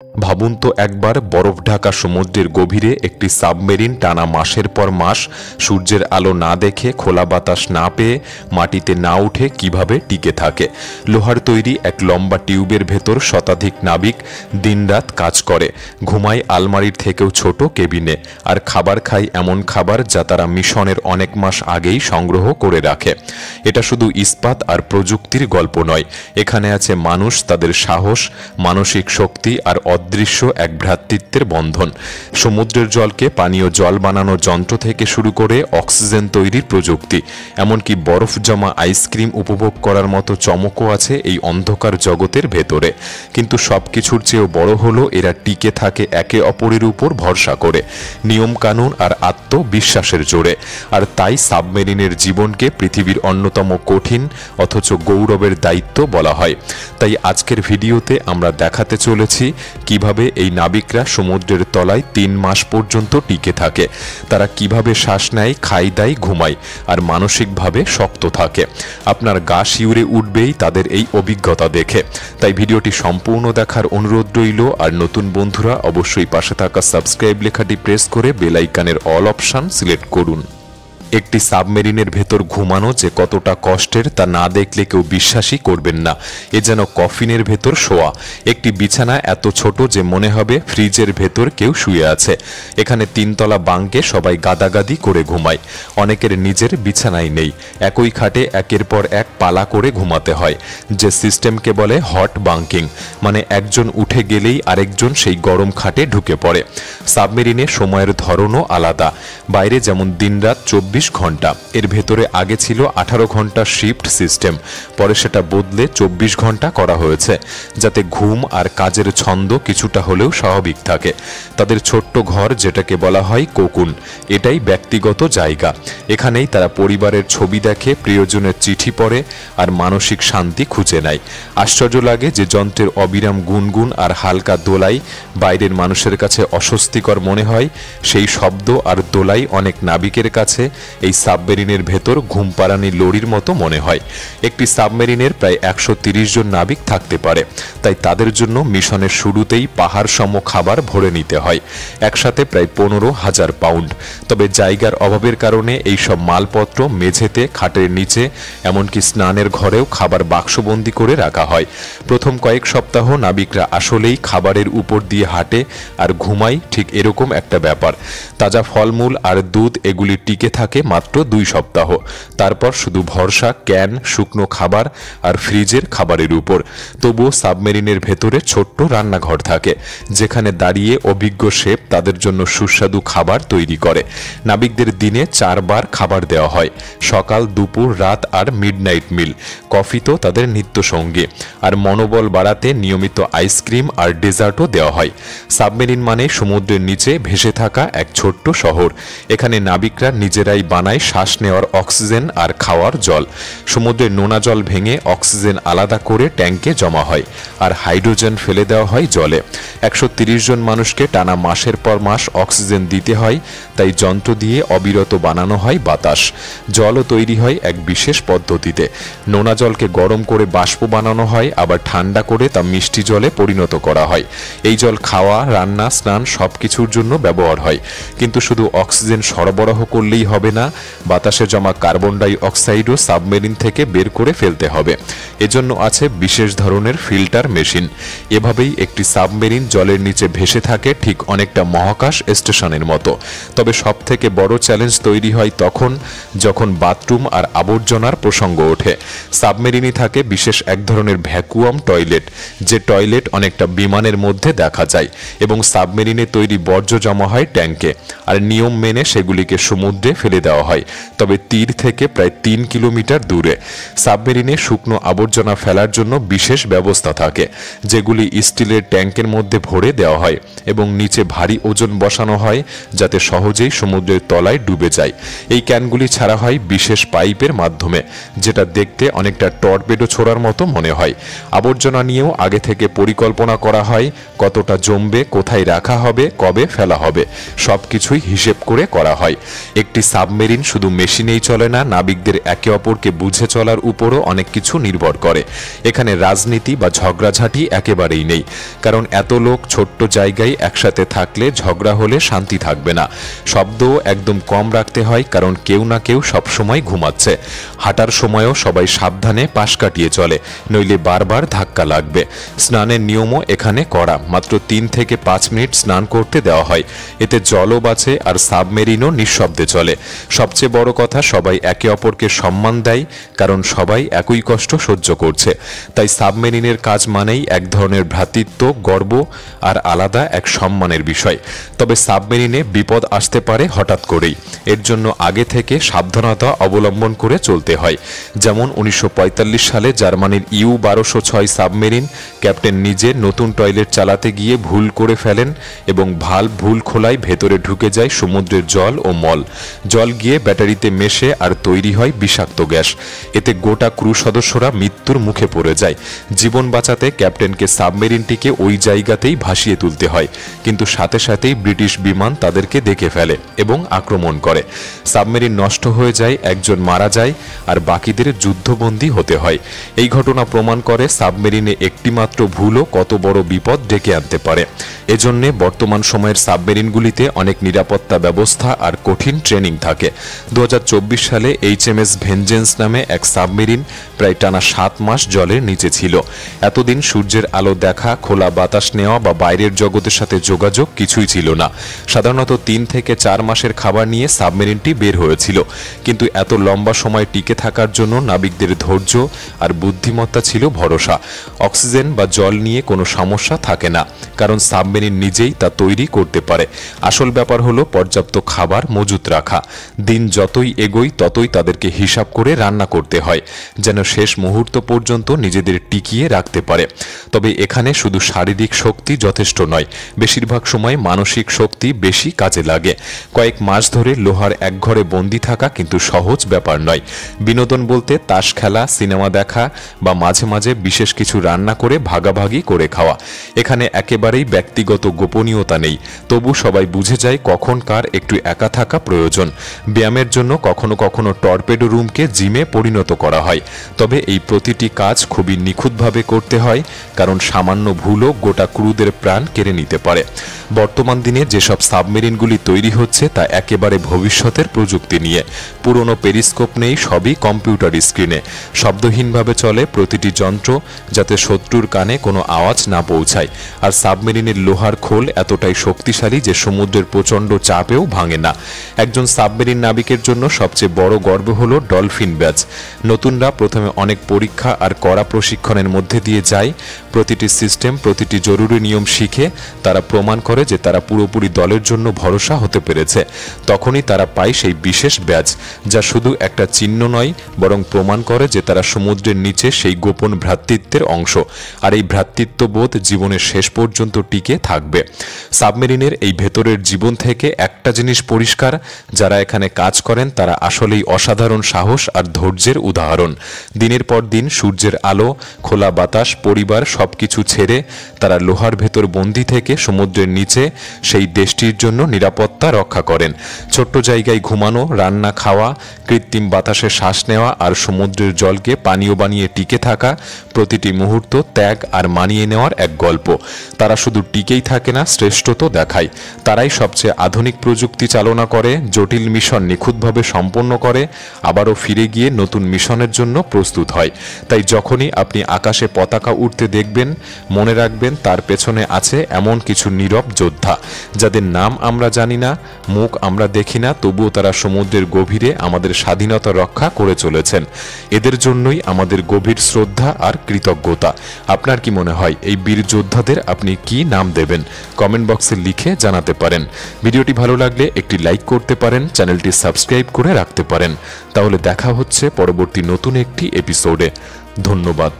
ভাবুন তো একবার বরফ ঢাকা সমুদ্রের গভীরে একটি সাবমেরিন টানা মাসের পর মাস সূর্যের আলো না দেখে, খোলা বাতাস না পেয়ে, মাটিতে না উঠে কিভাবে টিকে থাকে। লোহার তৈরি এক লম্বা টিউবের ভেতর শতাধিক নাবিক দিনরাত কাজ করে, ঘুমায় আলমারির থেকেও ছোট কেবিনে, আর খাবার খায় এমন খাবার যা তারা মিশনের অনেক মাস আগেই সংগ্রহ করে রাখে। এটা শুধু ইস্পাত আর প্রযুক্তির গল্প নয়, এখানে আছে মানুষ, তাদের সাহস, মানসিক শক্তি আর অদৃশ্য এক ভ্রাতৃত্বের বন্ধন। সমুদ্রের জলকে পানীয় জল বানানোর যন্ত্র থেকে শুরু করে অক্সিজেন তৈরির প্রযুক্তি, এমনকি বরফ জমা আইসক্রিম উপভোগ করার মতো চমকও আছে এই অন্ধকার জগতের ভেতরে। কিন্তু সবকিছুর চেয়েও বড় হলো এরা টিকে থাকে একে অপরের উপর ভরসা করে, নিয়মকানুন আর আত্মবিশ্বাসের জোরে। আর তাই সাবমেরিনের জীবনকে পৃথিবীর অন্যতম কঠিন অথচ গৌরবের দায়িত্ব বলা হয়। তাই আজকের ভিডিওতে আমরা দেখাতে চলেছি কিভাবে এই নাবিকরা সমুদ্রের তলায় 3 মাস পর্যন্ত টিকে থাকে, তারা কিভাবে শ্বাস নেয়, খায় দায়, ঘুমায় আর মানসিকভাবে শক্ত থাকে। আপনার গা শিউরে উঠবেই তাদের এই অভিজ্ঞতা দেখে। তাই ভিডিওটি সম্পূর্ণ দেখার অনুরোধ রইল। আর নতুন বন্ধুরা অবশ্যই পাশে থাকা সাবস্ক্রাইব লেখাটি প্রেস করে বেল আইকনের অল অপশন সিলেক্ট করুন। একটি সাবমেরিনের ভেতর ঘুমানো যে কতটা কষ্টের তা না দেখলে কেউ বিশ্বাসই করবেন না। এ যেন কফিনের ভেতর শোয়া। একটি বিছানা এত ছোট যে মনে হবে ফ্রিজের ভেতর কেউ শুয়ে আছে। এখানে 3 তলা বাঙ্কে সবাই গাদাগাদি করে ঘুমায়, অনেকের নিজের বিছানাই নেই। একই খাটে একের পর এক পালা করে ঘুমাতে হয়, যে সিস্টেমকে বলে হট বাঙ্কিং, মানে একজন উঠে গেলেই আরেকজন সেই গরম খাটে ঢুকে পড়ে। সাবমেরিনে সময়ের ধরনও আলাদা, বাইরে যেমন দিনরাত 24 ঘন্টা, এর ভেতরে আগে ছিল 18 ঘন্টা শিফট সিস্টেম, পরে সেটা বদলে 24 ঘন্টা করা হয়েছে, যাতে ঘুম আর কাজের ছন্দ কিছুটা হলেও স্বাভাবিক থাকে। তাদের ছোট্ট ঘর, যেটাকে বলা হয় কোকুন, এটাই ব্যক্তিগত জায়গা। এখানেই তারা পরিবারের ছবি দেখে, প্রিয়জনের চিঠি পড়ে আর মানসিক শান্তি খুঁজে নেয়। আশ্চর্য লাগে যে যন্ত্রের অবিরাম গুনগুন আর হালকা দোলাই বাইরের মানুষের কাছে অস্বস্তিকর মনে হয়, সেই শব্দ আর দোলাই অনেক নাবিকের কাছে এই সাবমেরিনের ভেতর ঘুমপাড়ানি লরির মতো মনে হয়। একটি সাবমেরিনের প্রায় 130 জন নাবিক থাকতে পারে, তাই তাদের জন্য মিশনের শুরুতেই পাহাড় সম খাবার ভরে নিতে হয়, একসাথে প্রায় 15,000 পাউন্ড। তবে জায়গার অভাবের কারণে এই সব মালপত্র মেঝেতে, খাটের নিচে, এমনকি স্নানের ঘরেও খাবার বাক্সবন্দি করে রাখা হয়। প্রথম কয়েক সপ্তাহ নাবিকরা আসলেই খাবারের উপর দিয়ে হাঁটে আর ঘুমায়, ঠিক এরকম একটা ব্যাপার। তাজা ফলমূল আর দুধ এগুলি টিকে থাকে মাত্র 2 সপ্তাহ। তারপর শুধু ভরসা ক্যান, শুকনো খাবার আর ফ্রিজের খাবারের উপর। তবুও সাবমেরিনের ভেতরে ছোট্ট রান্নাঘর থাকে, যেখানে দাঁড়িয়ে অভিজ্ঞ শেফ তাদের জন্য সুস্বাদু খাবার তৈরি করে। নাবিকদের দিনে 4 বার খাবার দেওয়া হয়, সকাল, দুপুর, রাত আর মিডনাইট মিল। কফি তো তাদের নিত্য সঙ্গী। আর মনোবল বাড়াতে নিয়মিত আইসক্রিম আর ডেজার্টও দেওয়া হয়। সাবমেরিন মানে সমুদ্রের নিচে ভেসে থাকা এক ছোট্ট শহর। এখানে নাবিকরা নিজেরাই বানায় শ্বাস নেওয়ার অক্সিজেন আর খাওয়ার জল। সমুদ্রের নোনা জল ভেঙে অক্সিজেন আলাদা করে ট্যাঙ্কে জমা হয়, আর হাইড্রোজেন ফেলে দেওয়া হয় জলে। 130 জন মানুষকে টানা মাসের পর মাস অক্সিজেন দিতে হয়, তাই যন্ত্র দিয়ে অবিরত বানানো হয় বাতাস। জলও তৈরি হয় এক বিশেষ পদ্ধতিতে। নোনা জলকে গরম করে বাষ্প বানানো হয়, আবার ঠান্ডা করে তা মিষ্টি জলে পরিণত করা হয়। এই জল খাওয়া, রান্না, স্নান সবকিছুর জন্য ব্যবহার হয়। কিন্তু শুধু অক্সিজেন সরবরাহ করলেই হবে না, বাতাসে জমা কার্বন ডাই অক্সাইডও সাবমেরিন থেকে বের করে ফেলতে হবে। এজন্য আছে বিশেষ ধরনের ফিল্টার মেশিন। এভাবেই একটি সাবমেরিন জলের নিচে ভেসে থাকে, ঠিক অনেকটা মহাকাশ স্টেশনের মতো। তবে সবথেকে বড় চ্যালেঞ্জ তৈরি হয় তখন যখন বাথরুম আর আবর্জনার প্রসঙ্গ ওঠে। সাবমেরিনে থাকে বিশেষ এক ধরনের ভ্যাকুয়াম টয়লেট, যে টয়লেট অনেকটা বিমানের মধ্যে দেখা যায়, এবং সাবমেরিনে তৈরি বর্জ্য জমা হয় ট্যাঙ্কে, আর নিয়ম মেনে সেগুলিকে সমুদ্রে ফেলে দেওয়া হয়, তবে তীর থেকে প্রায় 3 কিলোমিটার দূরে। সাবমেরিনে শুকনো আবর্জনা ফেলার জন্য বিশেষ ব্যবস্থা থাকে, যেগুলি স্টিলের ট্যাঙ্কের মধ্যে ভরে দেওয়া হয় এবং নিচে ভারী ওজন বসানো হয়, যাতে সহজেই সমুদ্রের তলায় ডুবে যায়। এই ক্যানগুলি ছাড়া হয় বিশেষ পাইপের মাধ্যমে, যেটা দেখতে অনেকটা টর্পেডো ছোড়ার মতো মনে হয়। আবর্জনা নিয়েও আগে থেকে পরিকল্পনা করা হয়, কতটা জমবে, কোথায় রাখা হবে, কবে ফেলা হবে, সবকিছুই হিসেব করে করা হয়। একটি সাবমেরিন সাবমেরিন শুধু মেশিনেই চলে না, নাবিকদের একে অপরকে বুঝে চলার উপরও অনেক কিছু নির্ভর করে। এখানে রাজনীতি বা ঝগড়াঝাঁটি একেবারেই নেই, কারণ এত লোক ছোট্ট জায়গায় একসাথে থাকলে ঝগড়া হলে শান্তি থাকবে না। শব্দও একদম কম রাখতে হয়, কারণ কেউ না কেউ সবসময় ঘুমাচ্ছে। হাঁটার সময়ও সবাই সাবধানে পাশ কাটিয়ে চলে, নইলে বারবার ধাক্কা লাগবে। স্নানের নিয়মও এখানে কড়া, মাত্র 3 থেকে 5 মিনিট স্নান করতে দেওয়া হয়। এতে জলও বাঁচে আর সাবমেরিনও নিঃশব্দে চলে। সবচেয়ে বড় কথা, সবাই একে অপরকে সম্মান দেয়, কারণ সবাই একই কষ্ট সহ্য করছে। তাই সাবমেরিনের কাজ মানেই এক ধরনের ভ্রাতৃত্ব, গর্ব আর আলাদা এক সম্মানের বিষয়। তবে সাবমেরিনে বিপদ আসতে পারে হঠাৎ করেই, এর জন্য আগে থেকে সাবধানতা অবলম্বন করে চলতে হয়। যেমন 1945 সালে জার্মানির U-1206 সাবমেরিন ক্যাপ্টেন নিজে নতুন টয়লেট চালাতে গিয়ে ভুল করে ফেলেন এবং ভালভ ভুল খোলায় ভেতরে ঢুকে যায় সমুদ্রের জল ও মল। জল গিয়ে ব্যাটারিতে মেশে আর তৈরি হয় বিষাক্ত গ্যাস। এতে গোটা ক্রু সদস্যরা মৃত্যুর মুখে পড়ে যায়। জীবন বাঁচাতে ক্যাপ্টেনকে সাবমেরিনটিকে ওই জায়গাতেই ভাসিয়ে তুলতে হয়, কিন্তু সাথে সাথেই ব্রিটিশ বিমান তাদেরকে দেখে ফেলে এবং আক্রমণ করে। সাবমেরিন নষ্ট হয়ে যায়, একজন মারা যায় আর বাকিদের যুদ্ধবন্দী হতে হয়। এই ঘটনা প্রমাণ করে সাবমেরিনে একটিমাত্র ভুলও কত বড় বিপদ ডেকে আনতে পারে। এজন্য বর্তমান সময়ের সাবমেরিনগুলিতে অনেক নিরাপত্তা ব্যবস্থা আর কঠিন ট্রেনিং থাকে। 2024 সালে HMS ভেঞ্জেন্স নামে এক সাবমেরিন প্রায় টানা 7 মাস জলের নিচে ছিল। এতদিন সূর্যের আলো দেখা, খোলা বাতাস নেওয়া বা বাইরের জগতের সাথে যোগাযোগ কিছুই ছিল না। সাধারণত 3 থেকে 4 মাসের খাবার নিয়ে সাবমেরিনটি বের হয়েছিল, কিন্তু এত লম্বা সময় টিকে থাকার জন্য নাবিকদের ধৈর্য আর বুদ্ধিমত্তা ছিল ভরসা। অক্সিজেন বা জল নিয়ে কোনো সমস্যা থাকে না, কারণ সাবমেরিন নিজেই তা তৈরি করতে পারে। আসল ব্যাপার হলো পর্যাপ্ত খাবার মজুত রাখা। দিন যতই এগোয় ততই তাদেরকে হিসাব করে রান্না করতে হয়, যেন শেষ মুহূর্ত পর্যন্ত নিজেদের টিকিয়ে রাখতে পারে। তবে এখানে শুধু শারীরিক শক্তি যথেষ্ট নয়, বেশিরভাগ সময় মানসিক শক্তি বেশি কাজে লাগে। কয়েক মাস ধরে লোহার এক ঘরে বন্দি থাকা কিন্তু সহজ ব্যাপার নয়। বিনোদন বলতে তাস খেলা, সিনেমা দেখা বা মাঝে মাঝে বিশেষ কিছু রান্না করে ভাগাভাগি করে খাওয়া। এখানে একেবারেই ব্যক্তিগত গোপনীয়তা নেই, তবু সবাই বুঝে যায় কখন কার একটু একা থাকা প্রয়োজন। ব্যায়ামের জন্য কখনো কখনো টর্পেডো রুমকে জিমে পরিণত করা হয়। তবে এই প্রতিটি কাজ খুবই নিখুঁতভাবে করতে হয়, কারণ সামান্য ভুলও গোটা ক্রুদের প্রাণ কেড়ে নিতে পারে। বর্তমান দিনে যেসব সাবমেরিনগুলি তৈরি হচ্ছে তা একেবারে ভবিষ্যতের প্রযুক্তি নিয়ে। পুরনো পেরিস্কোপ নেই, সবই কম্পিউটার স্ক্রিনে। শব্দহীনভাবে চলে প্রতিটি যন্ত্র, যাতে শত্রুর কানে কোনো আওয়াজ না পৌঁছায়। আর সাবমেরিনের লোহার খোল এতটাই শক্তিশালী যে সমুদ্রের প্রচণ্ড চাপেও ভাঙে না। একজন সাবমেরিন নাবিকের জন্য সবচেয়ে বড় গর্ব হলো ডলফিন ব্যাচ। নতুনরা প্রথমে অনেক পরীক্ষা আর কড়া প্রশিক্ষণের মধ্যে দিয়ে যায়। প্রতিটি সিস্টেম, প্রতিটি জরুরি নিয়ম শিখে তারা প্রমাণ করে যে তারা পুরোপুরি দলের জন্য ভরসা হতে পেরেছে। তখনই তারা পায় সেই বিশেষ ব্যাচ, যা শুধু একটা চিহ্ন নয়, বরং প্রমাণ করে যে তারা সমুদ্রের নিচে সেই গোপন ভ্রাতৃত্বের অংশ। আর এই ভ্রাতৃত্ববোধ জীবনের শেষ পর্যন্ত টিকে থাকবে। সাবমেরিনের এই ভেতরের জীবন থেকে একটা জিনিস পরিষ্কার, যারা এখানে কাজ করেন তারা আসলেই অসাধারণ সাহস আর ধৈর্যের উদাহরণ। দিনের পর দিন সূর্যের আলো, খোলা বাতাস, পরিবার সবকিছু ছেড়ে তারা লোহার ভেতর বন্দি থেকে সমুদ্রের নিচে সেই দেশটির জন্য নিরাপত্তা রক্ষা করেন। ছোট্ট জায়গায় ঘুমানো, রান্না খাওয়া, কৃত্রিম বাতাসে শ্বাস নেওয়া আর সমুদ্রের জলকে পানীয় বানিয়ে টিকে থাকা, প্রতিটি মুহূর্ত ত্যাগ আর মানিয়ে নেওয়ার এক গল্প। তারা শুধু টিকেই থাকে না, শ্রেষ্ঠত্ব দেখায়। তারাই সবচেয়ে আধুনিক প্রযুক্তি চালনা করে, জটিল মিশন নিখুঁতভাবে সম্পন্ন করে, আবারও ফিরে গিয়ে নতুন মিশনের জন্য প্রস্তুত হয়। তাই যখনই আপনি আকাশে পতাকা উঠতে দেখবেন, মনে রাখবেন তার পেছনে আছে এমন কিছু নীরব যোদ্ধা, যাদের নাম আমরা জানি না, মুখ আমরা দেখি না, তবুও তারা সমুদ্রের গভীরে আমাদের স্বাধীনতা রক্ষা করে চলেছেন। এদের জন্যই আমাদের গভীর শ্রদ্ধা আর কৃতজ্ঞতা। আপনার কি মনে হয় এই বীর যোদ্ধাদের আপনি কি নাম দেবেন? কমেন্ট বক্সে লিখে জানাতে পারেন। ভিডিওটি ভালো লাগলে একটি লাইক করতে পারেন, চ্যানেলটি সাবস্ক্রাইব করে রাখতে পারেন। তাহলে দেখা হচ্ছে পরবর্তী নতুন একটি এপিসোডে। ধন্যবাদ।